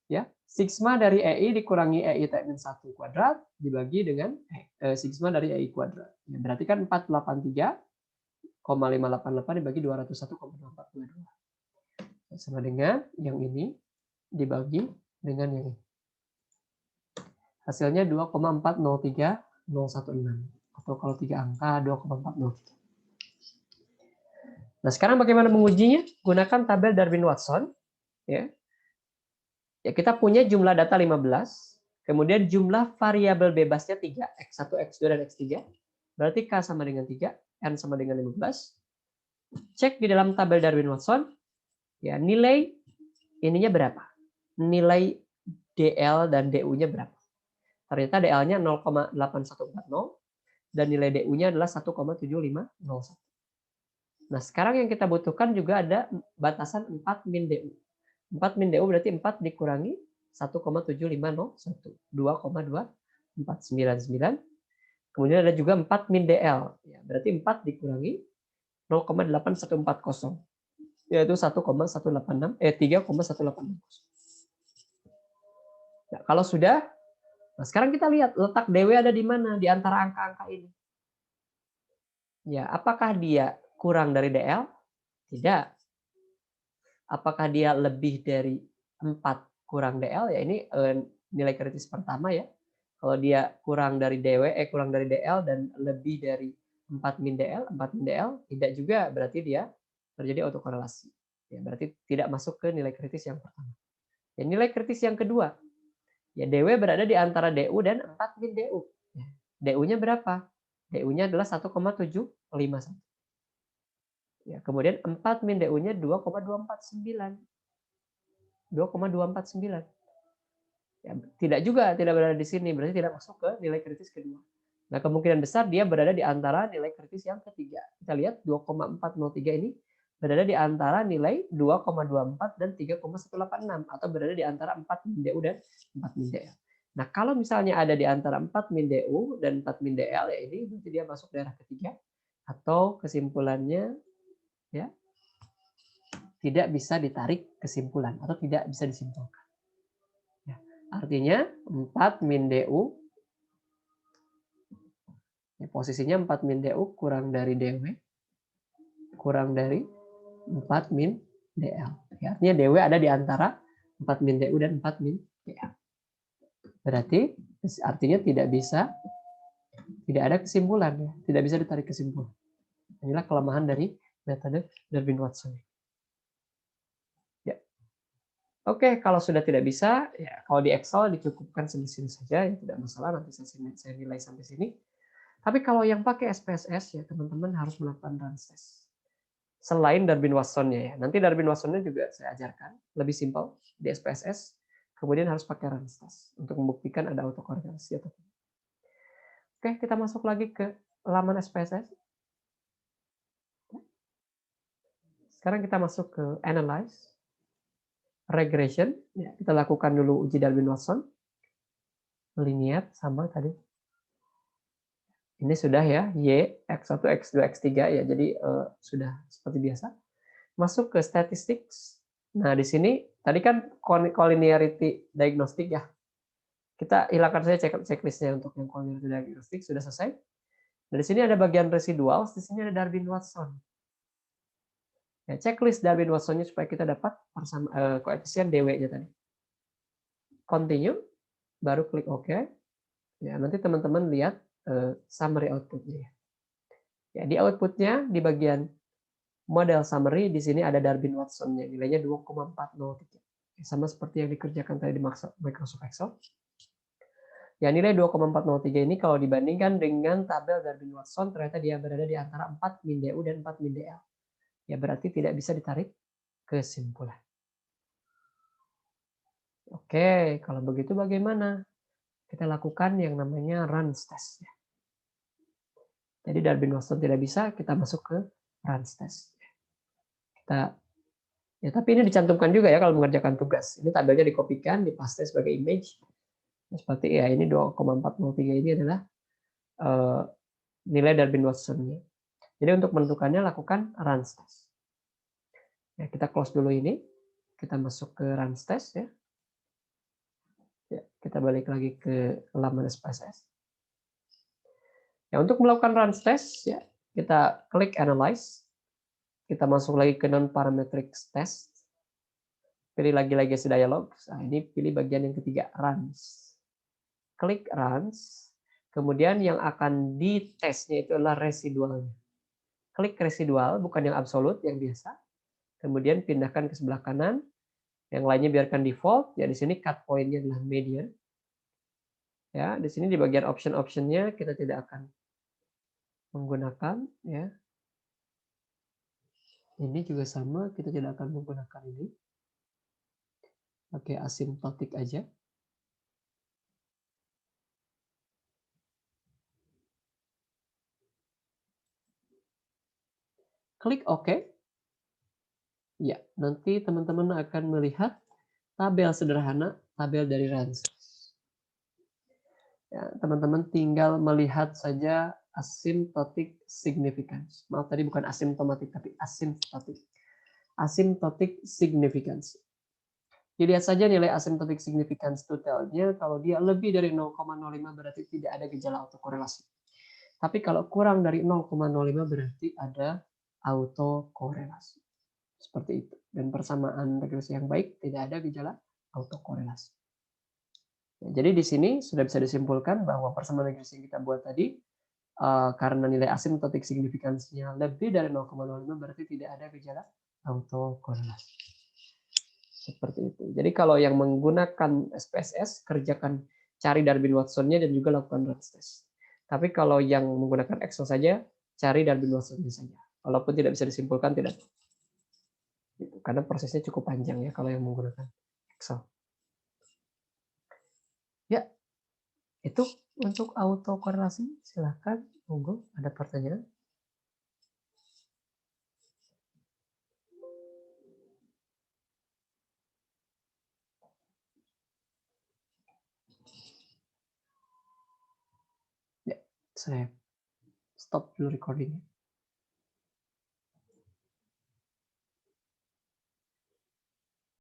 Speaker 1: Ya, sigma dari EI dikurangi EI T-1 kuadrat dibagi dengan sigma dari EI kuadrat. Ya, berarti kan 483,588 dibagi 201,2422. Sama dengan yang ini dibagi dengan yang ini. Hasilnya 2,403016. Atau kalau 3 angka 2,403. Nah, sekarang bagaimana mengujinya? Gunakan tabel Darwin-Watson. Ya. Ya, kita punya jumlah data 15, kemudian jumlah variabel bebasnya 3, X1, X2, dan X3. Berarti K sama dengan 3, N sama dengan 15. Cek di dalam tabel Darwin-Watson, ya, nilai ininya berapa? Nilai DL dan DU-nya berapa? Ternyata DL-nya 0,8140 dan nilai DU-nya adalah 1,7501. Nah, sekarang yang kita butuhkan juga ada batasan 4 min DU. 4 min DU berarti 4 dikurangi 1,7501. 2,2499. Kemudian ada juga 4 min DL. Ya, berarti 4 dikurangi 0,8140. yaitu 1,186 3,186. Nah, kalau sudah, nah sekarang kita lihat letak DW ada di mana di antara angka-angka ini. Ya, apakah dia kurang dari DL? Tidak. Apakah dia lebih dari 4 kurang DL? Ya ini nilai kritis pertama ya. Kalau dia kurang dari kurang dari DL dan lebih dari 4 min DL, tidak juga, berarti dia terjadi autokorelasi. Ya, berarti tidak masuk ke nilai kritis yang pertama. Ya, nilai kritis yang kedua, ya DW berada di antara DU dan 4 min DU. Ya, DU-nya berapa? DU-nya adalah 1,751. Ya, kemudian 4 min DU-nya 2,249. 2,249. Ya, tidak berada di sini, berarti tidak masuk ke nilai kritis kedua. Nah, kemungkinan besar dia berada di antara nilai kritis yang ketiga. Kita lihat 2,403 ini berada di antara nilai 2,24 dan 3,186 atau berada di antara 4 min DU dan 4 min DL. Nah, kalau misalnya ada di antara 4 min DU dan 4 min DL, ya ini berarti dia masuk daerah ketiga, atau kesimpulannya ya tidak bisa ditarik kesimpulan atau tidak bisa disimpulkan. Ya, artinya 4 min DU, ya, posisinya 4 min DU kurang dari DW, kurang dari 4 min DL. Ya, artinya DW ada di antara 4 min DU dan 4 min DL. Berarti artinya tidak ada kesimpulan, ya. Tidak bisa ditarik kesimpulan. Inilah kelemahan dari metode Darwin-Watson. Ya. Oke, kalau sudah tidak bisa, ya kalau di Excel dicukupkan sampai sini saja, ya tidak masalah, nanti saya nilai sampai sini. Tapi kalau yang pakai SPSS, ya teman-teman harus melakukan run test. Selain Darwin-Watsonnya ya, nanti Darwin-Watsonnya juga saya ajarkan, lebih simpel di SPSS. Kemudian harus pakai run test untuk membuktikan ada autokorelasi atau tidak. Oke, kita masuk lagi ke laman SPSS. Sekarang kita masuk ke analyze, regression. Ya, kita lakukan dulu uji Darwin-Watson. Linear sama tadi. Ini sudah ya, Y, X1, X2, X3 ya, jadi sudah seperti biasa. Masuk ke statistics. Nah, di sini tadi kan collinearity diagnostic ya. Kita hilangkan saja checklistnya untuk yang collinearity diagnostic, sudah selesai. Nah, di sini ada bagian residual, di sini ada Darwin-Watson. Ya, checklist Darwin-Watsonnya supaya kita dapat koefisien DW-nya tadi. Continue, baru klik OK. Ya, nanti teman-teman lihat summary output-nya. Ya, di output-nya di bagian model summary di sini ada Darwin-Watson-nya, nilainya 2,403. Sama seperti yang dikerjakan tadi di Microsoft Excel. Ya, nilai 2,403 ini kalau dibandingkan dengan tabel Darwin-Watson ternyata dia berada di antara 4 min DU dan 4 min DL. Ya, berarti tidak bisa ditarik kesimpulan. Oke, kalau begitu bagaimana? Kita lakukan yang namanya runs test. Jadi Darwin-Watson tidak bisa, kita masuk ke runs test. Ya, tapi ini dicantumkan juga ya kalau mengerjakan tugas. Ini tabelnya dikopikan, dipaste sebagai image. Seperti ya, ini 2,403 ini adalah nilai Darwin-Watson-nya. Jadi untuk menentukannya lakukan runs test. Ya, kita close dulu ini. Kita masuk ke runs test ya. Ya, kita balik lagi ke laman SPSS. Ya, untuk melakukan runs test ya, kita klik analyze. Kita masuk lagi ke non-parametric test. Pilih lagi legacy dialog. Nah, ini pilih bagian yang ketiga, runs. Klik runs. Kemudian yang akan ditesnya itu adalah residualnya. Klik residual, bukan yang absolut, yang biasa. Kemudian pindahkan ke sebelah kanan. Yang lainnya biarkan default. Ya, di sini cut point-nya adalah median. Ya, di sini di bagian option-optionnya kita tidak akan menggunakan. Ya. Ini juga sama, kita tidak akan menggunakan ini. Pakai asymptotic aja. Klik OK. Ya, nanti teman-teman akan melihat tabel sederhana, tabel dari runs. Ya, teman-teman tinggal melihat saja asymptotic significance. Maaf tadi bukan asymptomatic tapi asymptotic. asymptotic significance. Dilihat saja nilai asymptotic significance totalnya, kalau dia lebih dari 0,05 berarti tidak ada gejala autokorelasi. Tapi kalau kurang dari 0,05 berarti ada autokorelasi. Seperti itu. Dan persamaan regresi yang baik tidak ada gejala autokorelasi. Jadi di sini sudah bisa disimpulkan bahwa persamaan regresi yang kita buat tadi, karena nilai asymptotic signifikansinya lebih dari 0,05 berarti tidak ada gejala autokorelasi. Seperti itu. Jadi kalau yang menggunakan SPSS, kerjakan cari Darwin-Watson-nya dan juga lakukan Rand's test. Tapi kalau yang menggunakan Excel saja, cari Darwin-Watson-nya saja. Walaupun tidak bisa disimpulkan, tidak. Karena prosesnya cukup panjang ya kalau yang menggunakan Excel. Ya, itu untuk autokorelasi. Silahkan, monggo ada pertanyaan. Ya, saya stop dulu recording.